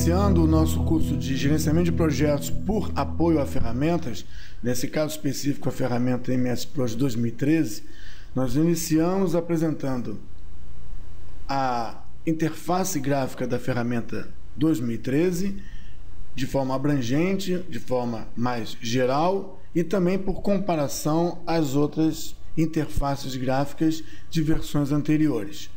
iniciando o nosso curso de gerenciamento de projetos por apoio a ferramentas, nesse caso específico a ferramenta MS Plus 2013, nós iniciamos apresentando a interface gráfica da ferramenta 2013 de forma abrangente, de forma mais geral e também por comparação às outras interfaces gráficas de versões anteriores.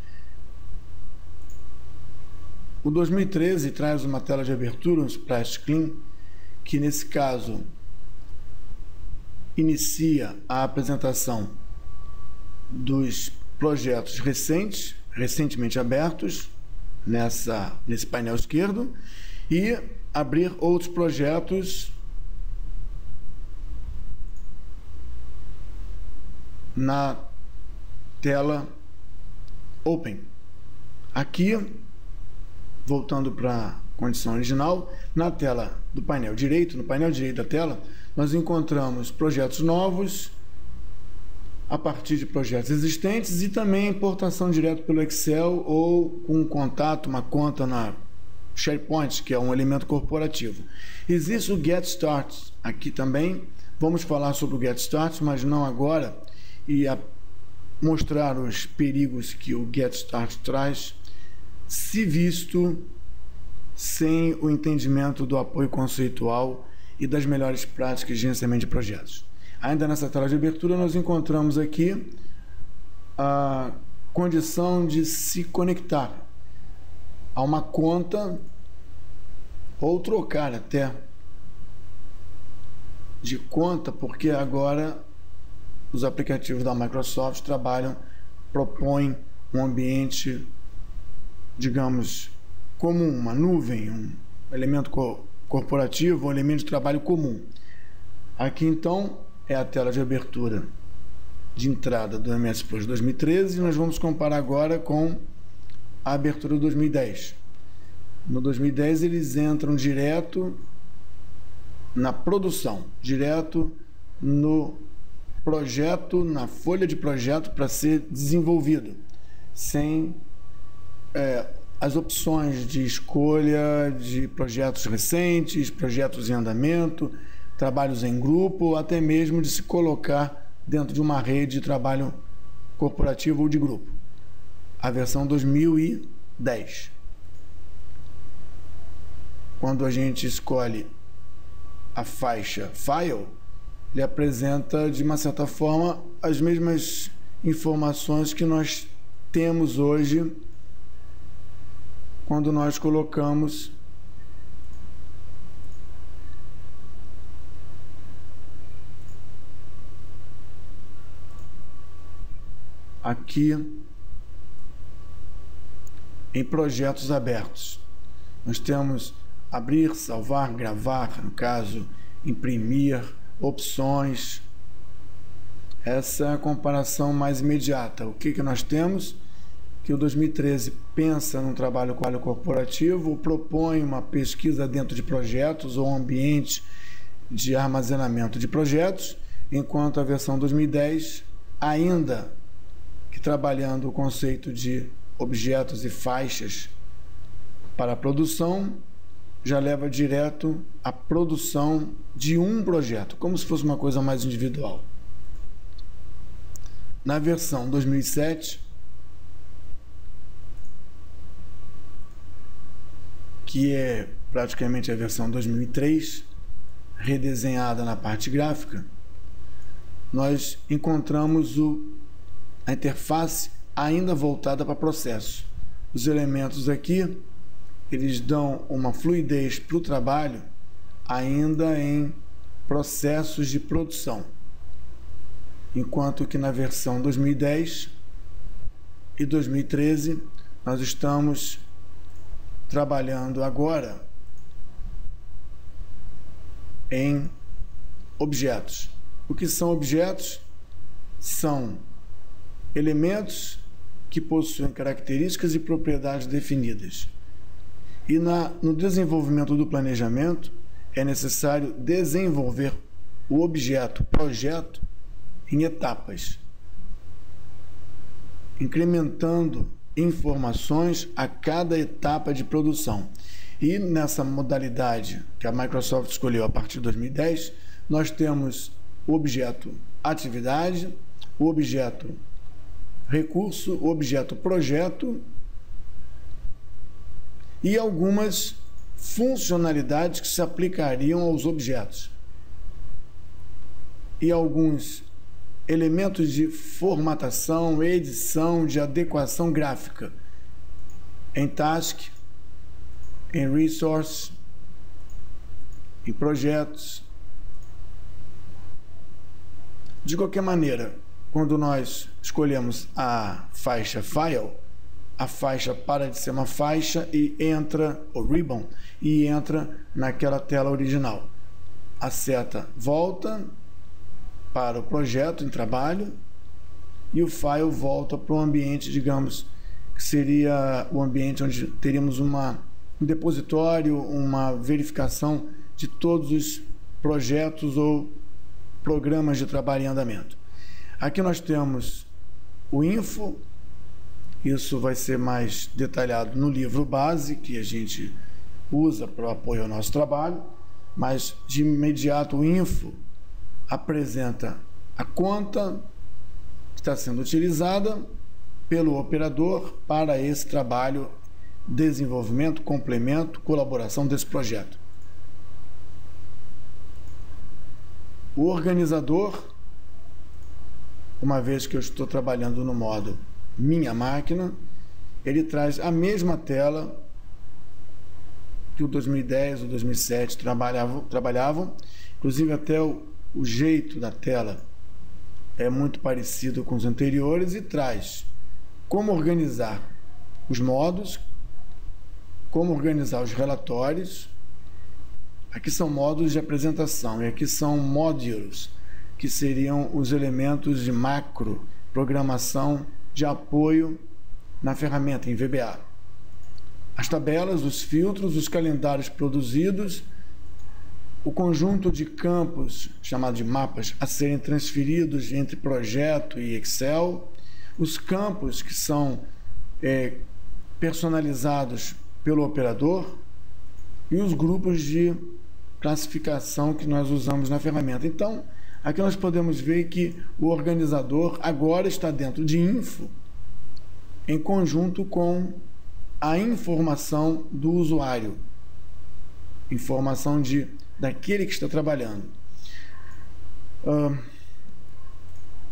O 2013 traz uma tela de abertura, um splash clean, que nesse caso inicia a apresentação dos projetos recentemente abertos nesse painel esquerdo e abrir outros projetos na tela Open. Aqui, voltando para a condição original, na tela do painel direito, no painel direito da tela, nós encontramos projetos novos a partir de projetos existentes e também importação direto pelo Excel ou com um contato, uma conta na SharePoint, que é um elemento corporativo. Existe o Get Start aqui também. Vamos falar sobre o Get Start, mas não agora, e mostrar os perigos que o Get Start traz, se visto sem o entendimento do apoio conceitual e das melhores práticas de gerenciamento de projetos. Ainda nessa tela de abertura, nós encontramos aqui a condição de se conectar a uma conta ou trocar até de conta, porque agora os aplicativos da Microsoft propõem um ambiente, digamos, comum, uma nuvem, um elemento corporativo, um elemento de trabalho comum. Aqui então é a tela de abertura de entrada do MS Plus 2013 e nós vamos comparar agora com a abertura do 2010. No 2010 eles entram direto na produção, direto no projeto, na folha de projeto para ser desenvolvido, sem as opções de escolha de projetos recentes, projetos em andamento, trabalhos em grupo, ou até mesmo de se colocar dentro de uma rede de trabalho corporativo ou de grupo. A versão 2010. Quando a gente escolhe a faixa File, ele apresenta, de uma certa forma, as mesmas informações que nós temos hoje quando nós colocamos aqui em projetos abertos. Nós temos abrir, salvar, gravar, no caso, imprimir, opções. Essa é a comparação mais imediata. O que nós temos? Que o 2013 pensa num trabalho corporativo, propõe uma pesquisa dentro de projetos ou um ambiente de armazenamento de projetos, enquanto a versão 2010, ainda que trabalhando o conceito de objetos e faixas para a produção, já leva direto à produção de um projeto, como se fosse uma coisa mais individual. Na versão 2007, que é praticamente a versão 2003, redesenhada na parte gráfica, nós encontramos a interface ainda voltada para processo. Os elementos aqui, eles dão uma fluidez para o trabalho ainda em processos de produção. Enquanto que na versão 2010 e 2013, nós estamos trabalhando agora em objetos. O que são objetos? São elementos que possuem características e propriedades definidas. E no desenvolvimento do planejamento, é necessário desenvolver o objeto, projeto, em etapas, incrementando informações a cada etapa de produção. E nessa modalidade que a Microsoft escolheu a partir de 2010, nós temos o objeto atividade, o objeto recurso, o objeto projeto e algumas funcionalidades que se aplicariam aos objetos. E alguns elementos de formatação, edição, de adequação gráfica em task, em resource, em projetos. De qualquer maneira, quando nós escolhemos a faixa File, a faixa para de ser uma faixa e entra, o ribbon, e entra naquela tela original. A seta volta para o projeto em trabalho e o file volta para o ambiente, digamos, que seria o ambiente onde teríamos um depositório, uma verificação de todos os projetos ou programas de trabalho em andamento. Aqui nós temos o info, isso vai ser mais detalhado no livro base que a gente usa para o apoio ao nosso trabalho, mas de imediato o info apresenta a conta que está sendo utilizada pelo operador para esse trabalho, desenvolvimento, complemento, colaboração desse projeto. O organizador, uma vez que eu estou trabalhando no modo minha máquina, ele traz a mesma tela que o 2010 ou 2007 trabalhavam, inclusive até o jeito da tela é muito parecido com os anteriores e traz como organizar os modos, como organizar os relatórios. Aqui são modos de apresentação e aqui são modules, que seriam os elementos de macro programação de apoio na ferramenta em VBA. As tabelas, os filtros, os calendários produzidos, o conjunto de campos, chamado de mapas, a serem transferidos entre projeto e Excel, os campos que são personalizados pelo operador e os grupos de classificação que nós usamos na ferramenta. Então, aqui nós podemos ver que o organizador agora está dentro de info, em conjunto com a informação do usuário, informação daquele que está trabalhando.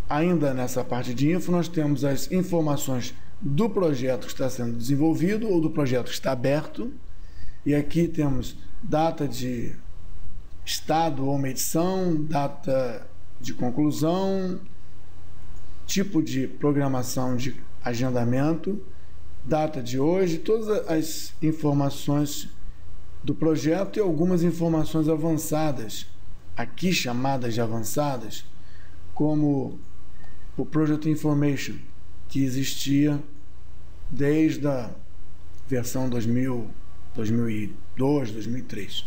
Ainda nessa parte de info, nós temos as informações do projeto que está sendo desenvolvido ou do projeto que está aberto. E aqui temos data de estado ou medição, data de conclusão, tipo de programação de agendamento, data de hoje, todas as informações do projeto e algumas informações avançadas, aqui chamadas de avançadas, como o Project Information, que existia desde a versão 2000, 2002, 2003.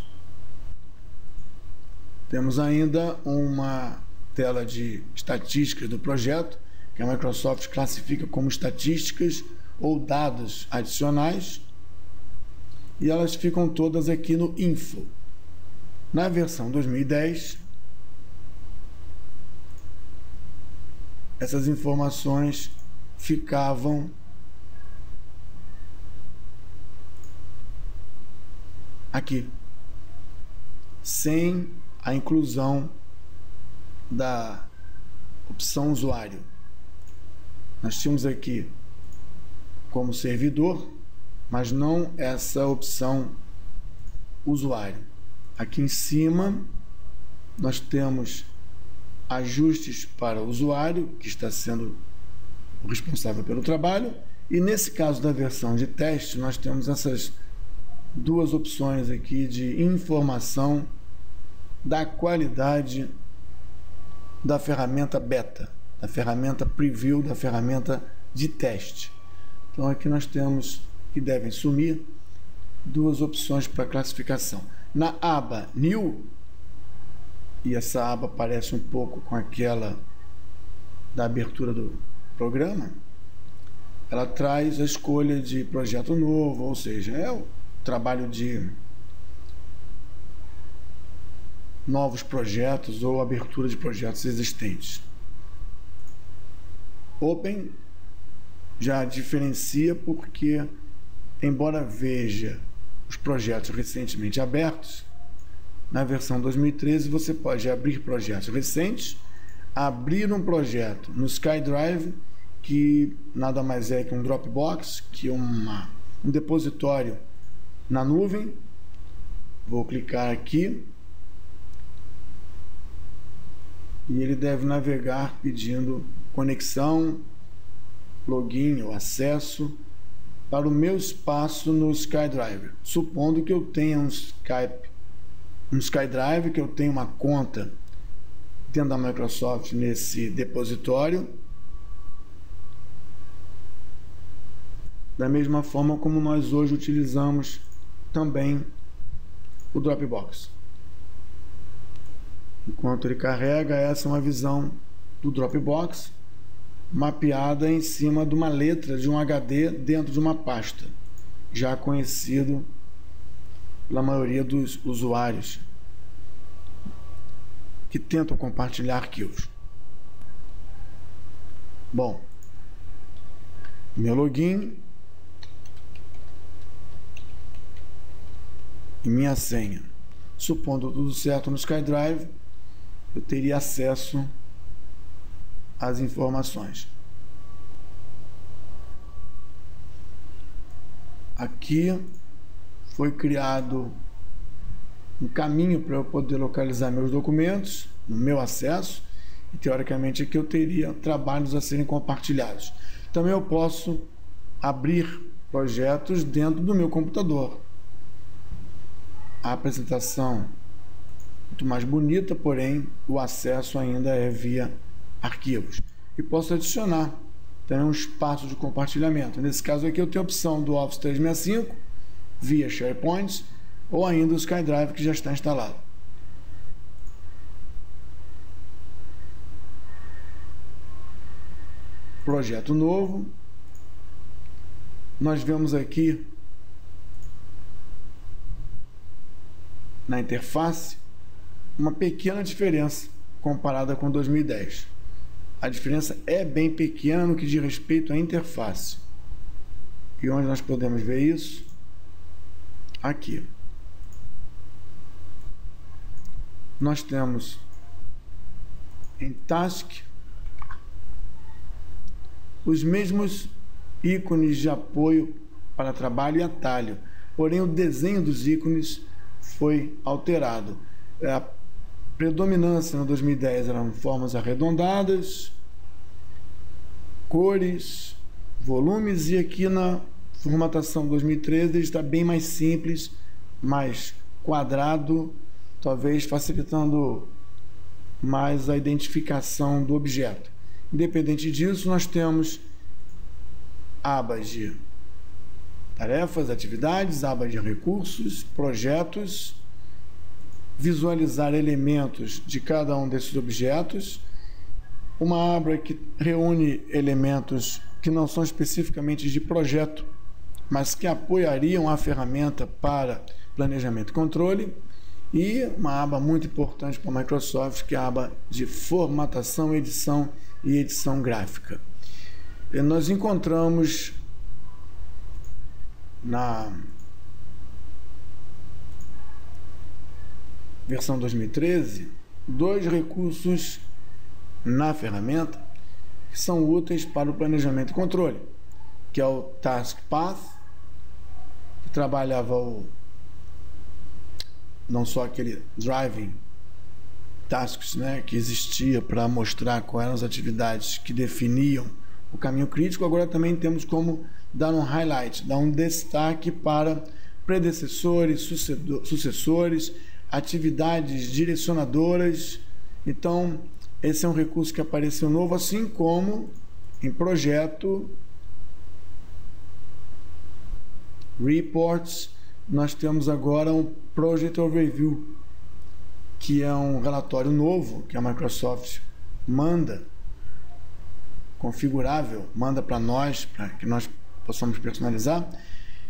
Temos ainda uma tela de estatísticas do projeto, que a Microsoft classifica como estatísticas ou dados adicionais, e elas ficam todas aqui no Info. Na versão 2010, essas informações ficavam aqui, sem a inclusão da opção usuário. Nós tínhamos aqui como servidor, mas não essa opção usuário. Aqui em cima nós temos ajustes para o usuário, que está sendo o responsável pelo trabalho, e nesse caso da versão de teste nós temos essas duas opções aqui de informação da qualidade da ferramenta beta, da ferramenta preview, da ferramenta de teste. Então aqui nós temos, que devem sumir, duas opções para classificação. Na aba New, e essa aba parece um pouco com aquela da abertura do programa, ela traz a escolha de projeto novo, ou seja, é trabalho de novos projetos ou abertura de projetos existentes. Open já diferencia porque, embora veja os projetos recentemente abertos, na versão 2013 você pode abrir projetos recentes, abrir um projeto no SkyDrive, que nada mais é que um Dropbox, que um depositório na nuvem. Vou clicar aqui e ele deve navegar pedindo conexão, login ou acesso para o meu espaço no SkyDrive. Supondo que eu tenha um SkyDrive, que eu tenha uma conta dentro da Microsoft nesse depositório, da mesma forma como nós hoje utilizamos também o Dropbox. Enquanto ele carrega, essa é uma visão do Dropbox mapeada em cima de uma letra de um HD dentro de uma pasta, já conhecido pela maioria dos usuários que tentam compartilhar arquivos. Bom, meu login e minha senha. Supondo tudo certo no SkyDrive, eu teria acesso às informações. Aqui foi criado um caminho para eu poder localizar meus documentos no meu acesso, e teoricamente aqui eu teria trabalhos a serem compartilhados. Também eu posso abrir projetos dentro do meu computador. A apresentação muito mais bonita, porém o acesso ainda é via arquivos. E posso adicionar também um espaço de compartilhamento. Nesse caso aqui eu tenho a opção do Office 365 via SharePoint ou ainda o SkyDrive, que já está instalado. Projeto novo. Nós vemos aqui na interface uma pequena diferença comparada com 2010. A diferença é bem pequena no que diz respeito à interface. E onde nós podemos ver isso? Aqui. Nós temos em Task os mesmos ícones de apoio para trabalho e atalho, porém o desenho dos ícones foi alterado. A predominância no 2010 eram formas arredondadas, cores, volumes, e aqui na formatação 2013 ele está bem mais simples, mais quadrado, talvez facilitando mais a identificação do objeto. Independente disso, nós temos abas de tarefas, atividades, abas de recursos, projetos, visualizar elementos de cada um desses objetos, uma aba que reúne elementos que não são especificamente de projeto, mas que apoiariam a ferramenta para planejamento e controle, e uma aba muito importante para a Microsoft, que é a aba de formatação, edição e edição gráfica. E nós encontramos na versão 2013 dois recursos na ferramenta que são úteis para o planejamento e controle, que é o Task Path, que trabalhava não só aquele Driving Tasks, né, que existia para mostrar quais eram as atividades que definiam o caminho crítico. Agora também temos como dar um highlight, dar um destaque para predecessores, sucessores, atividades direcionadoras. Então, esse é um recurso que apareceu novo, assim como em projeto Reports, nós temos agora um Project Overview, que é um relatório novo que a Microsoft manda, configurável, manda para nós, para que nós possamos personalizar,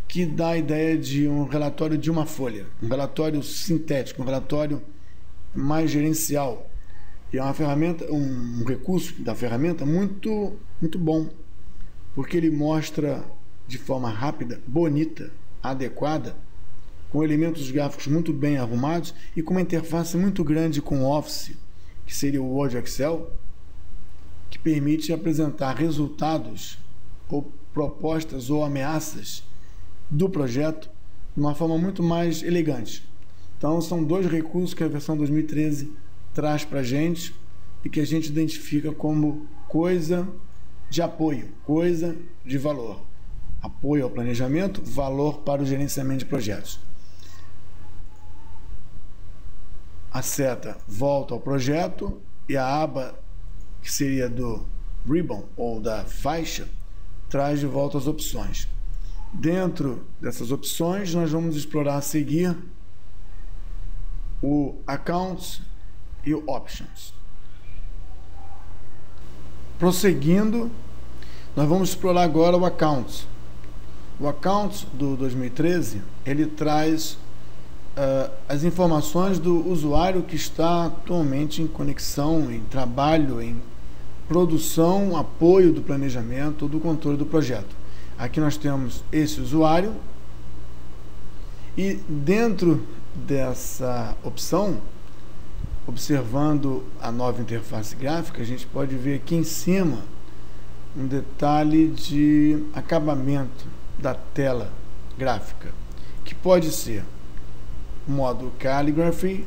que dá a ideia de um relatório de uma folha, um relatório sintético, um relatório mais gerencial. E é uma ferramenta, um recurso da ferramenta muito bom, porque ele mostra de forma rápida, bonita, adequada, com elementos gráficos muito bem arrumados e com uma interface muito grande com o Office, que seria o Word Excel, que permite apresentar resultados ou propostas ou ameaças do projeto de uma forma muito mais elegante. Então são dois recursos que a versão 2013 traz para a gente e que a gente identifica como coisa de apoio, coisa de valor. Apoio ao planejamento, valor para o gerenciamento de projetos. A seta volta ao projeto e a aba que seria do ribbon ou da faixa traz de volta as opções. Dentro dessas opções nós vamos explorar a seguir o Accounts e o Options. Prosseguindo, nós vamos explorar agora o Accounts. O Accounts do 2013, ele traz as informações do usuário que está atualmente em conexão, em trabalho, em produção, apoio do planejamento ou do controle do projeto. Aqui nós temos esse usuário e dentro dessa opção, observando a nova interface gráfica, a gente pode ver aqui em cima um detalhe de acabamento da tela gráfica, que pode ser o modo Calligraphy,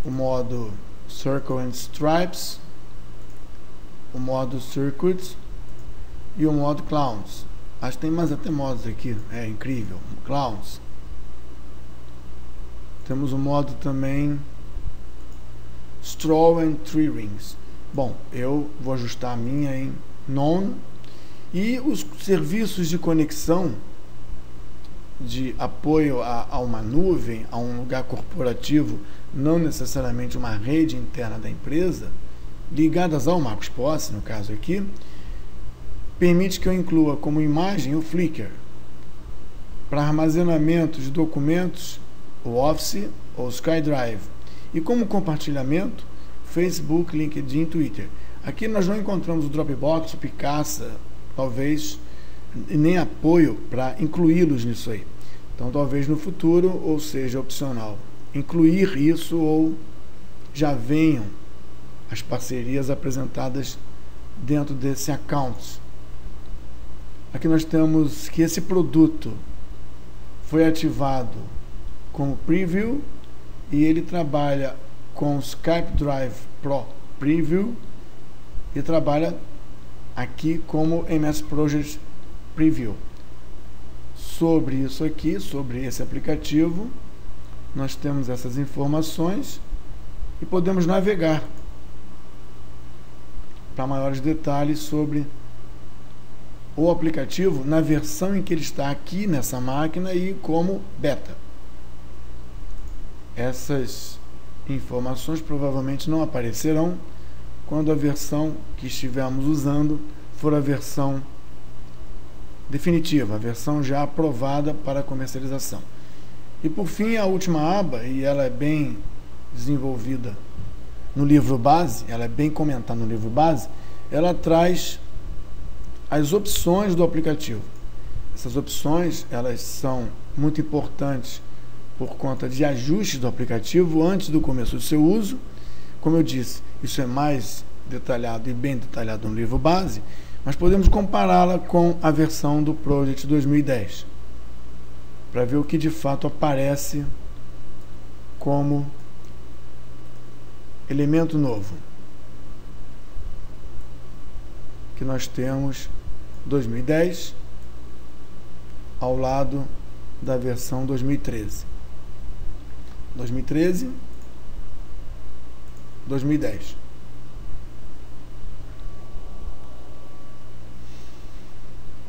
o modo Circle and Stripes, o modo Circuits e o modo Clowns. Acho que tem mais até modos aqui, é incrível. Clowns. Temos o modo também Straw and Tree Rings. Bom, eu vou ajustar a minha em None. E os serviços de conexão, de apoio a uma nuvem, a um lugar corporativo, não necessariamente uma rede interna da empresa, ligadas ao Marcos Posse, no caso aqui, permite que eu inclua como imagem o Flickr. Para armazenamento de documentos, o Office ou SkyDrive. E como compartilhamento, Facebook, LinkedIn, Twitter. Aqui nós não encontramos o Dropbox, o Picasa, talvez nem apoio para incluí-los nisso aí. Então talvez no futuro, ou seja, opcional, incluir isso ou já venham as parcerias apresentadas dentro desse account. Aqui nós temos que esse produto foi ativado como preview e ele trabalha com o Skype Drive Pro Preview e trabalha aqui como MS Project Preview. Sobre isso aqui, sobre esse aplicativo, nós temos essas informações e podemos navegar para maiores detalhes sobre o aplicativo na versão em que ele está aqui nessa máquina e como beta. Essas informações provavelmente não aparecerão quando a versão que estivermos usando for a versão definitiva, a versão já aprovada para comercialização. E por fim, a última aba, e ela é bem desenvolvida no livro base, ela é bem comentada no livro base, ela traz as opções do aplicativo. Essas opções, elas são muito importantes por conta de ajustes do aplicativo antes do começo do seu uso. Como eu disse, isso é mais detalhado e bem detalhado no livro base, mas podemos compará-la com a versão do Project 2010 para ver o que de fato aparece como elemento novo. Que nós temos 2010 ao lado da versão 2013. 2013, 2010.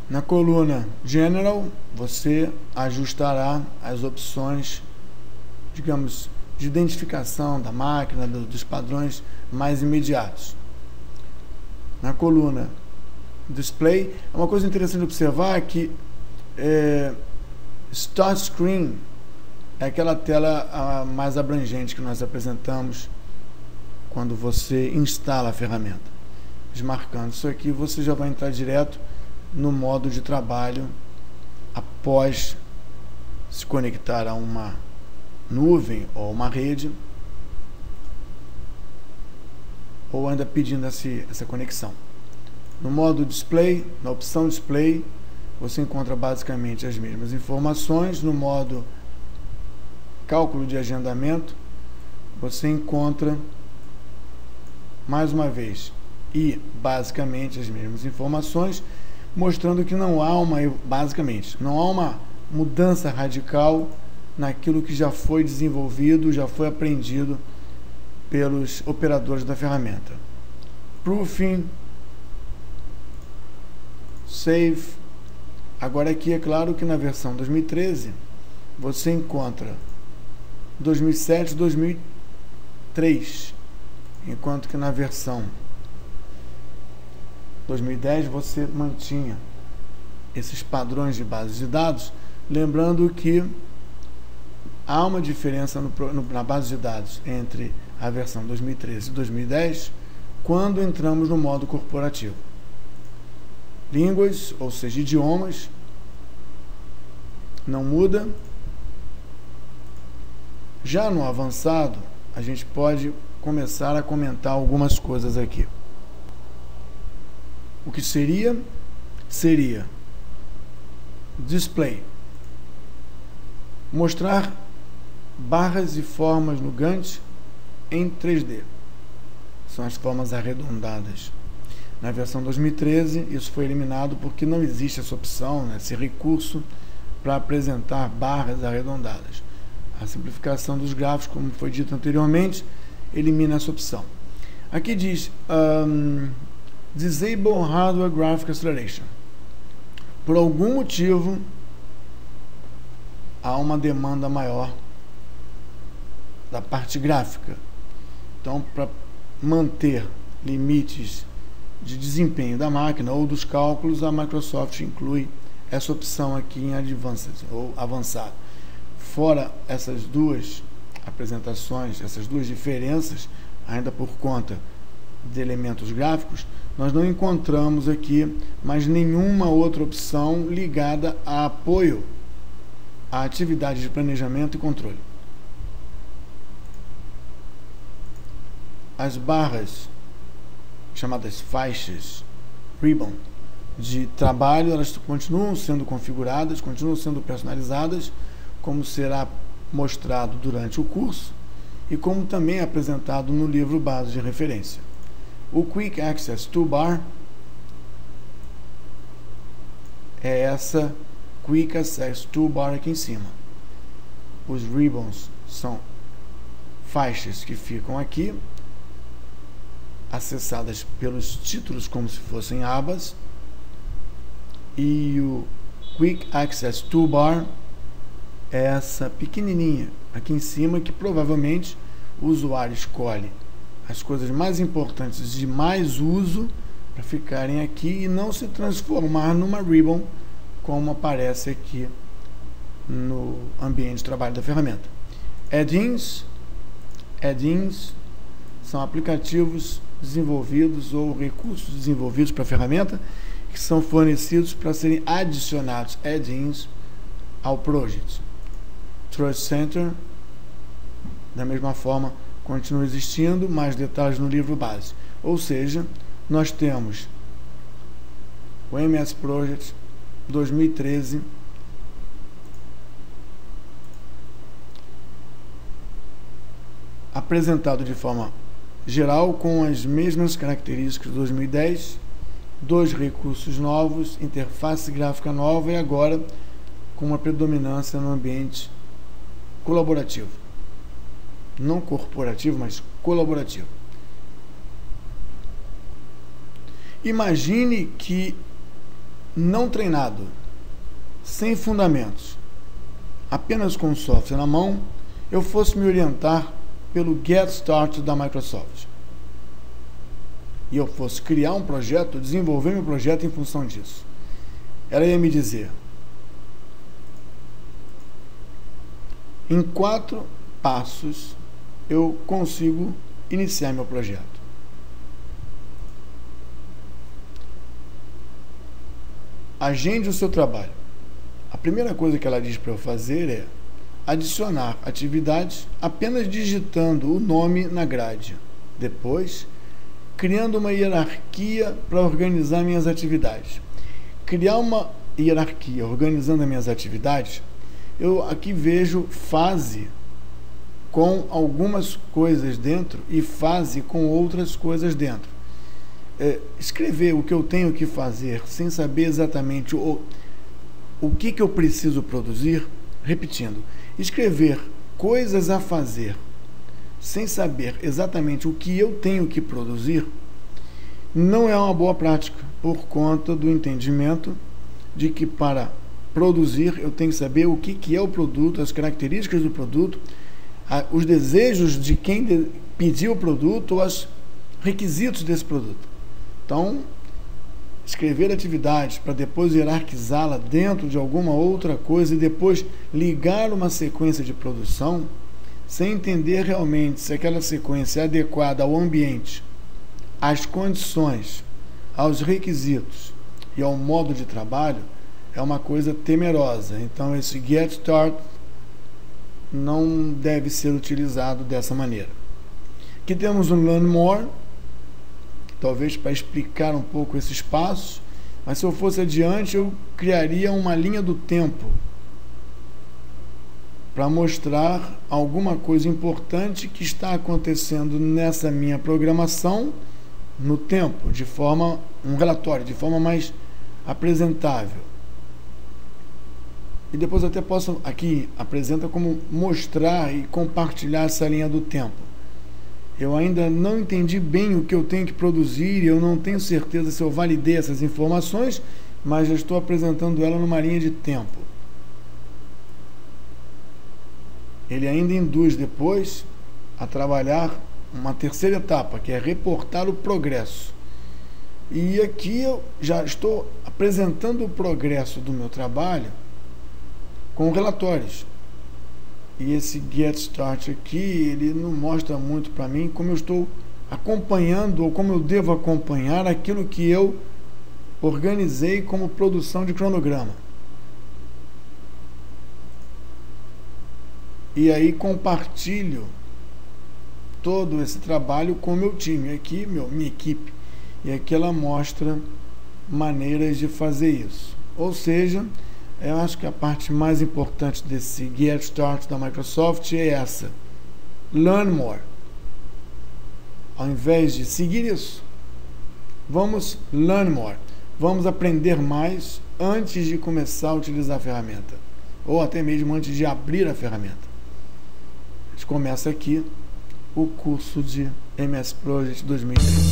Na coluna General, você ajustará as opções, digamos, de identificação da máquina, dos padrões mais imediatos. Na coluna Display, uma coisa interessante de observar é que Start Screen é aquela tela mais abrangente que nós apresentamos quando você instala a ferramenta. Desmarcando isso aqui, você já vai entrar direto no modo de trabalho após se conectar a uma nuvem ou uma rede, ou ainda pedindo essa conexão. No modo Display, na opção Display, você encontra basicamente as mesmas informações. No modo Cálculo de agendamento, você encontra mais uma vez e basicamente as mesmas informações, mostrando que não há uma mudança radical naquilo que já foi desenvolvido, já foi aprendido pelos operadores da ferramenta. Proofing, Save. Agora aqui é claro que na versão 2013 você encontra 2007 e 2003, enquanto que na versão 2010 você mantinha esses padrões de bases de dados, lembrando que há uma diferença na base de dados entre a versão 2013 e 2010 quando entramos no modo corporativo. Línguas, ou seja, idiomas, não muda. Já no avançado, a gente pode começar a comentar algumas coisas aqui. O que seria display, mostrar barras e formas no Gantt em 3D. São as formas arredondadas. Na versão 2013, isso foi eliminado porque não existe essa opção, esse recurso para apresentar barras arredondadas. A simplificação dos gráficos, como foi dito anteriormente, elimina essa opção. Aqui diz Disable Hardware Graphic Acceleration. Por algum motivo, há uma demanda maior da parte gráfica. Então, para manter limites de desempenho da máquina ou dos cálculos, a Microsoft inclui essa opção aqui em Advanced ou avançado. Fora essas duas apresentações, essas duas diferenças, ainda por conta de elementos gráficos, nós não encontramos aqui mais nenhuma outra opção ligada a apoio à atividade de planejamento e controle. As barras, chamadas faixas, ribbon, de trabalho, elas continuam sendo configuradas, continuam sendo personalizadas, como será mostrado durante o curso e como também é apresentado no livro base de referência. O Quick Access Toolbar é essa Quick Access Toolbar aqui em cima. Os ribbons são faixas que ficam aqui, acessadas pelos títulos como se fossem abas, e o Quick Access Toolbar é essa pequenininha aqui em cima que provavelmente o usuário escolhe as coisas mais importantes de mais uso para ficarem aqui e não se transformar numa ribbon como aparece aqui no ambiente de trabalho da ferramenta. Add-ins são aplicativos desenvolvidos ou recursos desenvolvidos para a ferramenta que são fornecidos para serem adicionados add-ins ao project. Trust Center, da mesma forma, continua existindo, mais detalhes no livro base. Ou seja, nós temos o MS Project 2013 apresentado de forma geral com as mesmas características de 2010, dois recursos novos, interface gráfica nova e agora com uma predominância no ambiente colaborativo. Não corporativo, mas colaborativo. Imagine que, não treinado, sem fundamentos, apenas com o software na mão, eu fosse me orientar pelo Get Started da Microsoft. E eu fosse criar um projeto, desenvolver meu projeto em função disso. Ela ia me dizer: Em 4 passos eu consigo iniciar meu projeto. Agende o seu trabalho. A primeira coisa que ela diz para eu fazer é adicionar atividades apenas digitando o nome na grade. Depois, criando uma hierarquia para organizar minhas atividades. Criar uma hierarquia organizando as minhas atividades, eu aqui vejo fase com algumas coisas dentro e fase com outras coisas dentro. Escrever o que eu tenho que fazer sem saber exatamente o que eu preciso produzir, repetindo, escrever coisas a fazer sem saber exatamente o que eu tenho que produzir, não é uma boa prática, por conta do entendimento de que para produzir eu tenho que saber o que é o produto, as características do produto, os desejos de quem pediu o produto, ou os requisitos desse produto. Então, escrever atividades para depois hierarquizá-la dentro de alguma outra coisa e depois ligar uma sequência de produção, sem entender realmente se aquela sequência é adequada ao ambiente, às condições, aos requisitos e ao modo de trabalho, é uma coisa temerosa. Então, esse Get Start não deve ser utilizado dessa maneira. Aqui temos um Learn More, talvez para explicar um pouco esses passos, mas se eu fosse adiante, eu criaria uma linha do tempo para mostrar alguma coisa importante que está acontecendo nessa minha programação no tempo, de forma, um relatório, de forma mais apresentável. E depois até posso, aqui apresenta como mostrar e compartilhar essa linha do tempo. Eu ainda não entendi bem o que eu tenho que produzir, eu não tenho certeza se eu validei essas informações, mas já estou apresentando ela numa linha de tempo. Ele ainda induz depois a trabalhar uma terceira etapa, que é reportar o progresso. E aqui eu já estou apresentando o progresso do meu trabalho com relatórios. E esse Get Start aqui, ele não mostra muito para mim como eu estou acompanhando ou como eu devo acompanhar aquilo que eu organizei como produção de cronograma. E aí compartilho todo esse trabalho com o meu time, aqui minha equipe. E aqui ela mostra maneiras de fazer isso. Ou seja, eu acho que a parte mais importante desse Get Start da Microsoft é essa: Learn More. Ao invés de seguir isso, vamos Learn More. Vamos aprender mais antes de começar a utilizar a ferramenta, ou até mesmo antes de abrir a ferramenta. A gente começa aqui o curso de MS Project 2030.